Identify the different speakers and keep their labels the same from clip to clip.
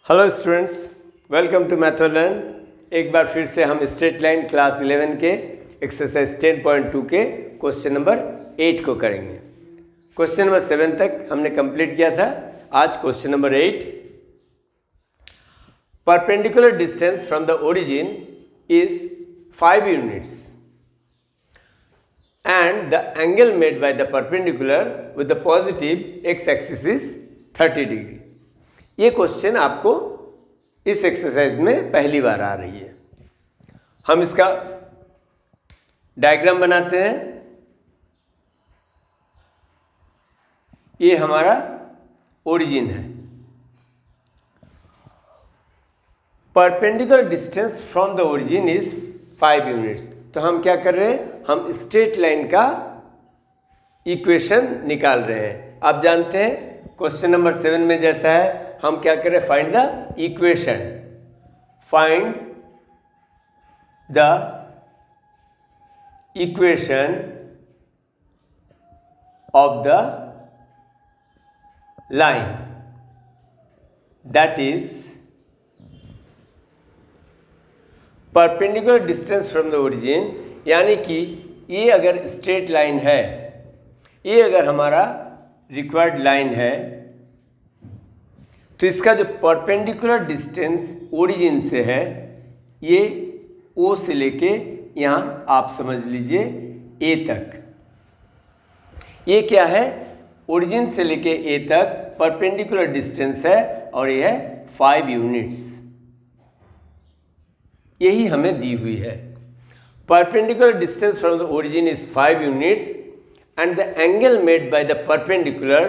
Speaker 1: Hello students, welcome to Matholearn. एक बार फिर से हम स्ट्रेट लाइन क्लास 11 के एक्सरसाइज 10.2 के क्वेश्चन नंबर 8 को करेंगे। क्वेश्चन नंबर 7 तक हमने कंप्लीट किया था। आज question number 8। Perpendicular distance from the origin is 5 units and the angle made by the perpendicular with the positive x-axis is 30 degree। ये क्वेश्चन आपको इस एक्सरसाइज में पहली बार आ रही है। हम इसका डायग्राम बनाते हैं। ये हमारा ओरिजिन है। Perpendicular distance from the origin is 5 units. तो हम क्या कर रहे हैं, हम स्ट्रेट लाइन का इक्वेशन निकाल रहे हैं। आप जानते हैं क्वेश्चन नंबर 7 में जैसा है, हम क्या कर रहे हैं, find the equation. Find the equation of the line that is perpendicular distance from the origin. यानी कि ये अगर स्ट्रेट लाइन है, ये अगर हमारा रिक्वायर्ड लाइन है, तो इसका जो परपेंडिकुलर डिस्टेंस ओरिजिन से है, ये ओ से लेके यहाँ आप समझ लीजिए ए तक। ये क्या है, ओरिजिन से लेके ए तक परपेंडिकुलर डिस्टेंस है और ये है 5 यूनिट्स। यही हमें दी हुई है। Perpendicular distance from the origin is 5 units and the angle made by the perpendicular.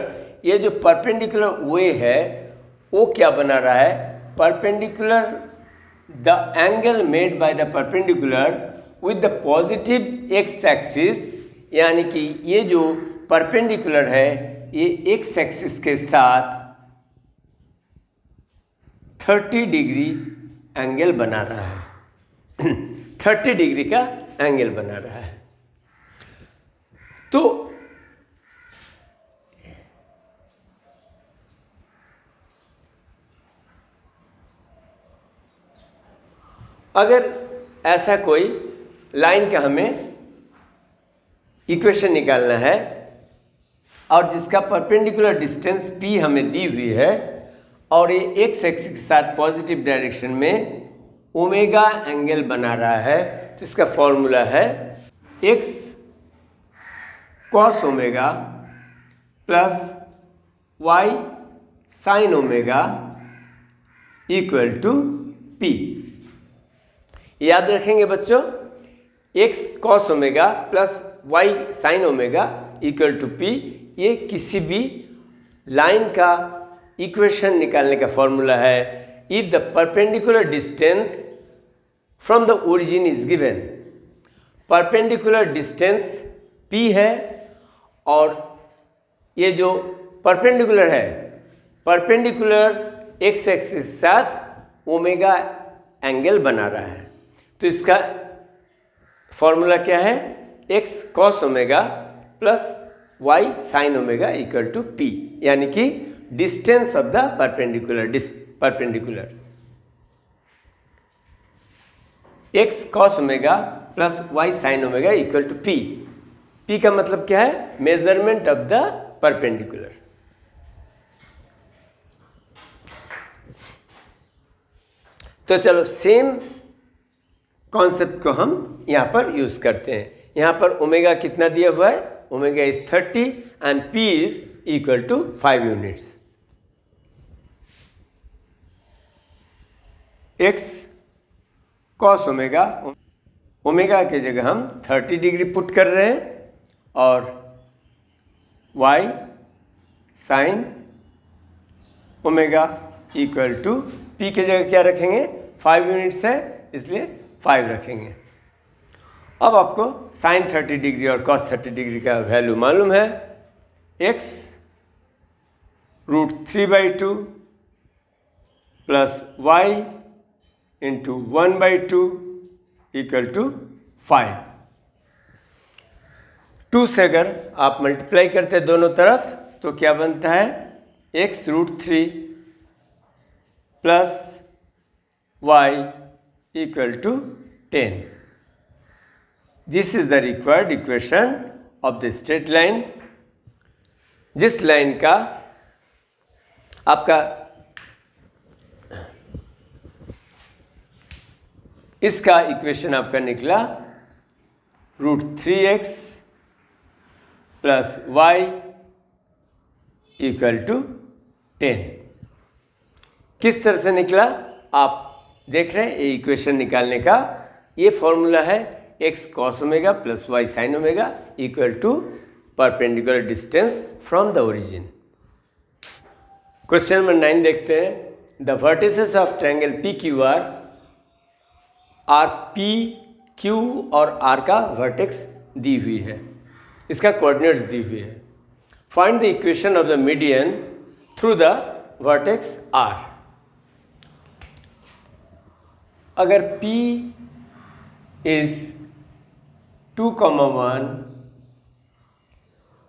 Speaker 1: ये जो परपेंडिकुलर वे है वो क्या बना रहा है, perpendicular the angle made by the perpendicular with the positive x axis. यानी कि ये जो परपेंडिकुलर है ये एक्स एक्सिस के साथ 30 डिग्री एंगल बना रहा है। 30 डिग्री का एंगल बना रहा है। तो अगर ऐसा कोई लाइन का हमें इक्वेशन निकालना है और जिसका परपेंडिकुलर डिस्टेंस p हमें दी हुई है और ये एक्स एक्सिस के साथ पॉजिटिव डायरेक्शन में ओमेगा एंगल बना रहा है, तो इसका फॉर्मूला है x cos omega plus y sine omega equal to p। याद रखेंगे बच्चों, x cos omega plus y sine omega equal to p, ये किसी भी लाइन का इक्वेशन निकालने का फॉर्मूला है। If the perpendicular distance from the origin is given. Perpendicular distance p है और ये जो परपेंडिकुलर है, परपेंडिकुलर x एक्सिस के साथ ओमेगा एंगल बना रहा है। तो इसका फॉर्मूला क्या है, x cos omega plus y sine omega equal to p। यानी कि distance of the perpendicular x cos omega plus y sine omega equal to p। p का मतलब क्या है, मेजरमेंट ऑफ द परपेंडिकुलर। तो चलो सेम कॉन्सेप्ट को हम यहाँ पर यूज करते हैं। यहाँ पर ओमेगा कितना दिया हुआ है, omega is 30 and p is equal to 5 units. x cos omega, omega की जगह हम 30 डिग्री पुट कर रहे हैं और y sine omega equal to p की जगह क्या रखेंगे, 5 यूनिट्स है इसलिए 5 रखेंगे। अब आपको साइन 30 डिग्री और कॉस 30 डिग्री का वैल्यू मालूम है। x √3/2 plus y into 1/2 equal to 5। 2 से अगर आप मल्टीप्लाई करते हैं दोनों तरफ तो क्या बनता है, x √3 plus y equal to 10। This is the required equation of the straight line. जिस लाइन का आपका इसका इक्वेशन आपका निकला √3x plus y equal to 10। किस तरह से निकला आप देख रहे हैं। ये इक्वेशन निकालने का ये फॉर्मूला है x cos omega plus y sin omega equal to perpendicular distance from the origin. Question number 9 देखते हैं। The vertices of triangle PQR are P, Q और R का वर्टेक्स दी हुई है, इसका कोऑर्डिनेट्स दी हुई है। Find the equation of the median through the vertex R। अगर P is 2,1,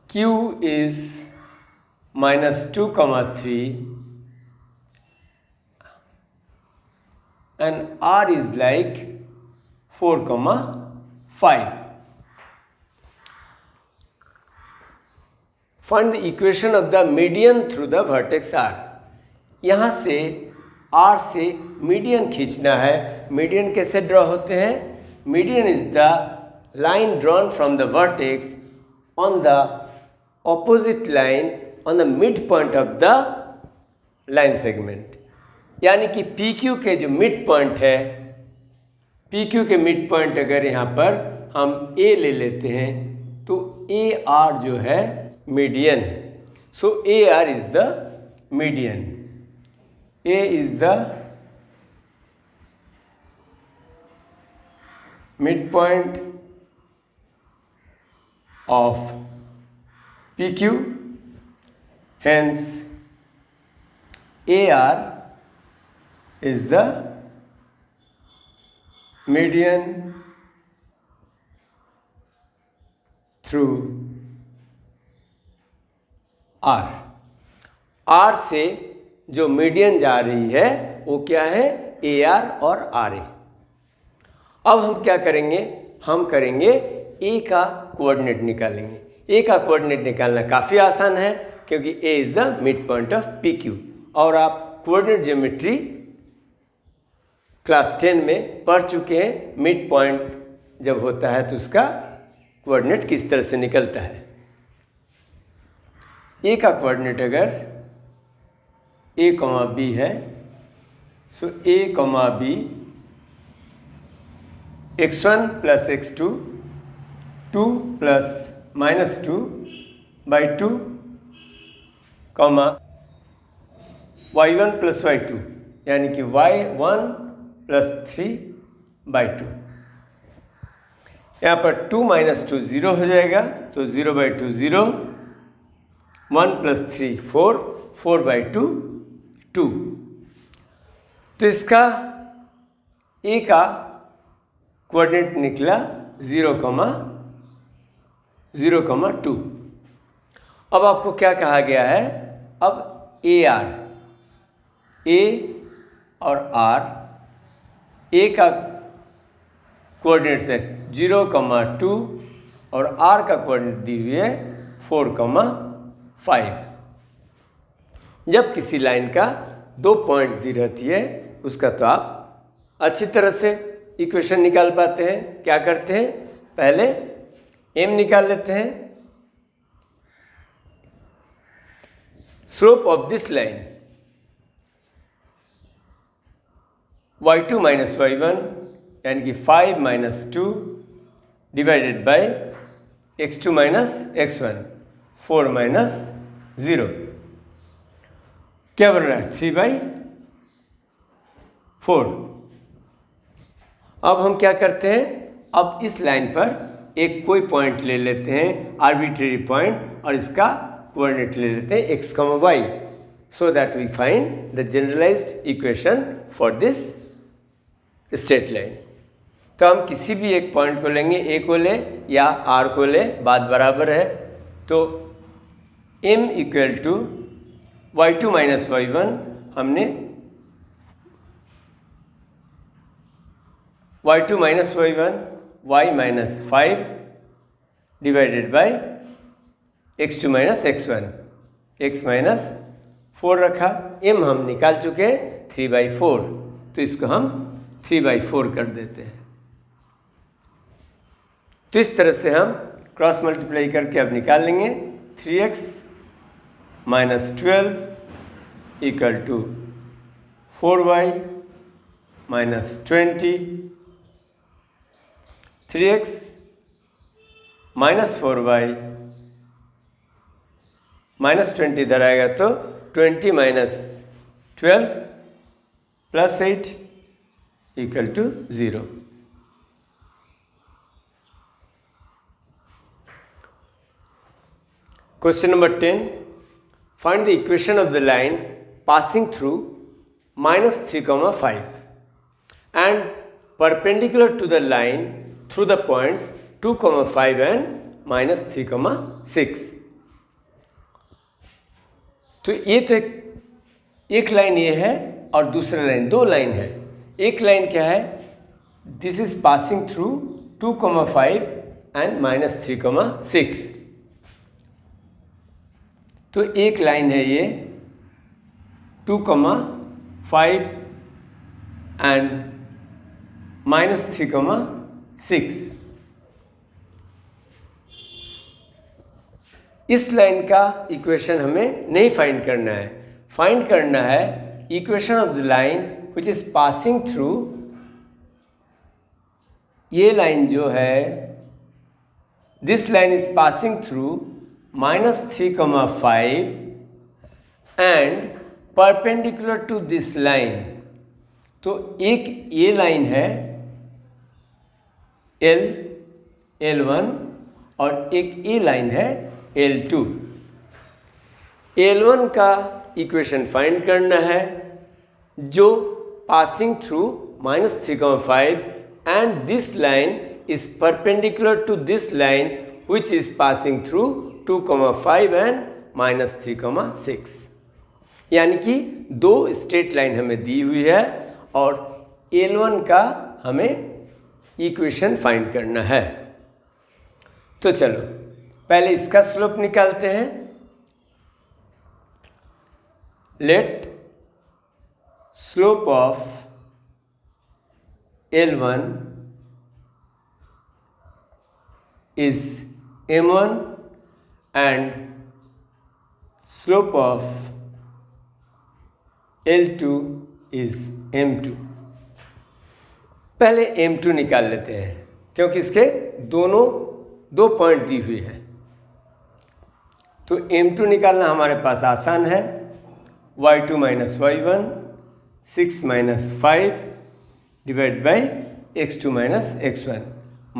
Speaker 1: Q is -2,3 and R is like 4,5. Find the equation of the median through the vertex R। यहाँ से R से मीडियन खींचना है। Median कैसे draw होते हैं? Median is the line drawn from the vertex on the opposite line on the mid point of the line segment. यानी कि PQ के जो मिड पॉइंट है, PQ के मिड पॉइंट अगर यहाँ पर हम A ले लेते हैं तो AR जो है median. So AR is the median. A is the midpoint of PQ, hence AR is the median through R। R से जो मीडियन जा रही है वो क्या है? AR और RA। अब हम क्या करेंगे? हम करेंगे A का कोऑर्डिनेट निकालेंगे। A का कोऑर्डिनेट निकालना काफ़ी आसान है क्योंकि A is the mid point of PQ। और आप कोऑर्डिनेट ज्योमेट्री क्लास 10 में पढ़ चुके हैं। मिड पॉइंट जब होता है तो उसका कोऑर्डिनेट किस तरह से निकलता है। A का कोऑर्डिनेट अगर A, B है, सो A, B x1 plus x2 2 plus -2 by 2 y1 plus y2 यानी कि y1 प्लस 3 by 2। यहाँ पर 2 - 2 0 हो जाएगा, सो 0 by 2 0, 1 प्लस 3 4, 4 by 2 2। तो इसका A का कोऑर्डिनेट निकला 0, 2। अब आपको क्या कहा गया है? अब AR, A और R, A का कोऑर्डिनेट्स है 0, 2 और R का कोऑर्डिनेट दी हुई है 4, 5। जब किसी लाइन का 2 पॉइंट्स दी रहती है उसका तो आप अच्छी तरह से इक्वेशन निकाल पाते हैं। क्या करते हैं? पहले M निकाल लेते हैं। Slope of this line y2 - y1 यानी कि 5 - 2 डिवाइडेड बाय x2 - x1 4 - 0 क्या बन रहा है? 3/4। अब हम क्या करते हैं? अब इस लाइन पर एक कोई पॉइंट ले लेते हैं, आर्बिट्रेरी पॉइंट, और इसका कोऑर्डिनेट ले लेते हैं x, y, so that we find the generalised equation for this straight line. तो हम किसी भी एक पॉइंट को लेंगे, A को ले या R को ले, बात बराबर है। तो M equal to y2 - y1 हमने y2 minus y1 y minus 5 divided by x2 minus x1 x minus 4 रखा। m हम निकाल चुके हैं 3/4, तो इसको हम 3/4 कर देते हैं। तो इस तरह से हम क्रॉस मल्टीप्लाई करके अब निकाल लेंगे 3x minus 12 equal to 4y minus 20, 3x minus 4y minus 20 इधर आएगा तो 20 minus 12 plus 8 equal to 0। Question number 10. Find the equation of the line passing through minus 3,5 and perpendicular to the line through the points 2,5 and minus 3,6. तो ये तो एक line ये है और दूसरा लाइन, दो लाइन है। एक लाइन क्या है? This is passing through 2,5 and minus 3,6। तो एक लाइन है ये 2,5 एंड माइनस 3,6। इस लाइन का इक्वेशन हमें नहीं फाइंड करना है, फाइंड करना है equation of the line which is passing through. ये लाइन जो है, this line is passing through minus 3,5 and perpendicular to this line। तो एक ये लाइन है L1 और एक ये लाइन है L2। L1 का इक्वेशन फाइंड करना है जो passing through minus 3,5 and this line is perpendicular to this line which is passing through 2,5 and minus 3,6। यानी कि दो स्ट्रेट लाइन हमें दी हुई है और L1 का हमें इक्वेशन फाइंड करना है। तो चलो पहले इसका स्लोप निकालते हैं। Let slope of L1 is m1 and slope of L2 is m2। पहले m2 निकाल लेते हैं क्योंकि इसके दोनों दो पॉइंट दी हुई है। तो m2 निकालना हमारे पास आसान है। y2 minus y1 6 minus 5 divide by x2 minus x1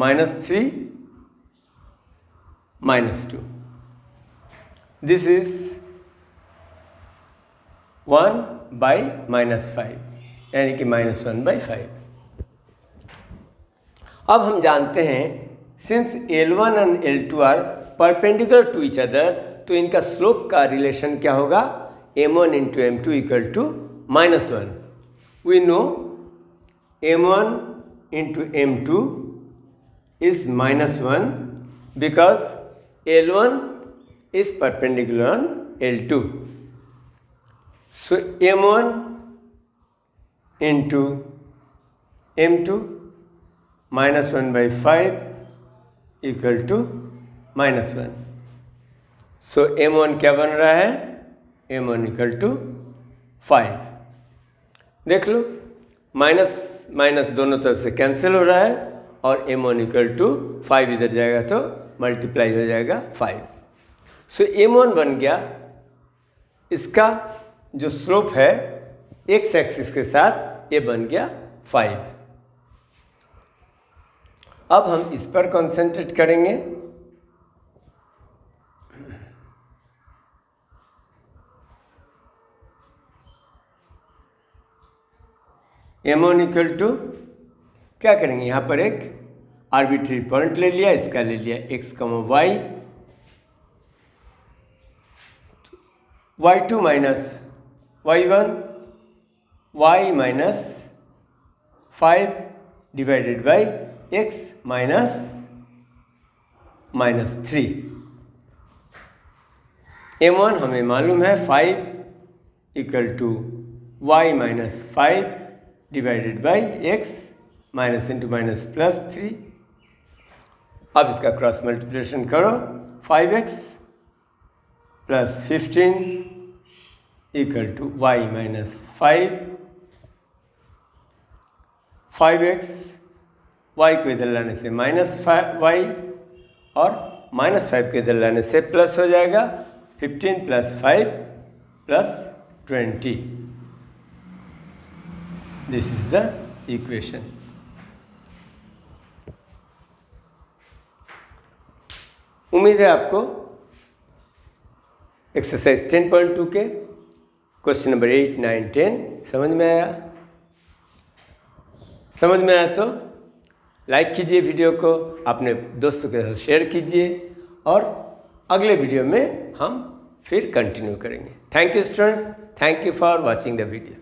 Speaker 1: minus 3 minus 2। This is 1 by minus 5 यानी कि -1/5। अब हम जानते हैं since L1 and L2 are perpendicular to each other, तो इनका स्लोप का रिलेशन क्या होगा? m1 into m2 equal to -1। We know m1 into m2 is -1 because L1 is perpendicular on L2. So m1 into m2 -1/5 equal to -1। So m1 क्या बन रहा है? m1 equal to 5। देख लो माइनस माइनस दोनों तरफ से कैंसिल हो रहा है और m1 equal to 5 इधर जाएगा तो मल्टीप्लाई हो जाएगा 5। सो m1 बन गया, इसका जो स्लोप है x एक्सिस के साथ ये बन गया 5। अब हम इस पर कॉन्सेंट्रेट करेंगे। m1 इक्वल टू क्या करेंगे? यहाँ पर एक आर्बिट्री पॉइंट ले लिया, इसका ले लिया x, y, y2 minus y1 y minus 5 divided by x minus 3। m1 हमें मालूम है 5 equal to y minus 5 divided by x minus into minus plus 3। अब इसका क्रॉस मल्टीप्लिकेशन करो, 5x plus 15 equal to y minus 5x, y को इधर लाने से माइनस y और माइनस 5 को इधर लाने से प्लस हो जाएगा 15 plus 5 plus 20। This is the equation. उम्मीद है आपको एक्सरसाइज 10.2 के क्वेश्चन नंबर 8, 9, 10 समझ में आया। समझ में आया तो लाइक कीजिए वीडियो को, अपने दोस्तों के साथ शेयर कीजिए और अगले वीडियो में हम फिर कंटिन्यू करेंगे। Thank you students, thank you for watching the video.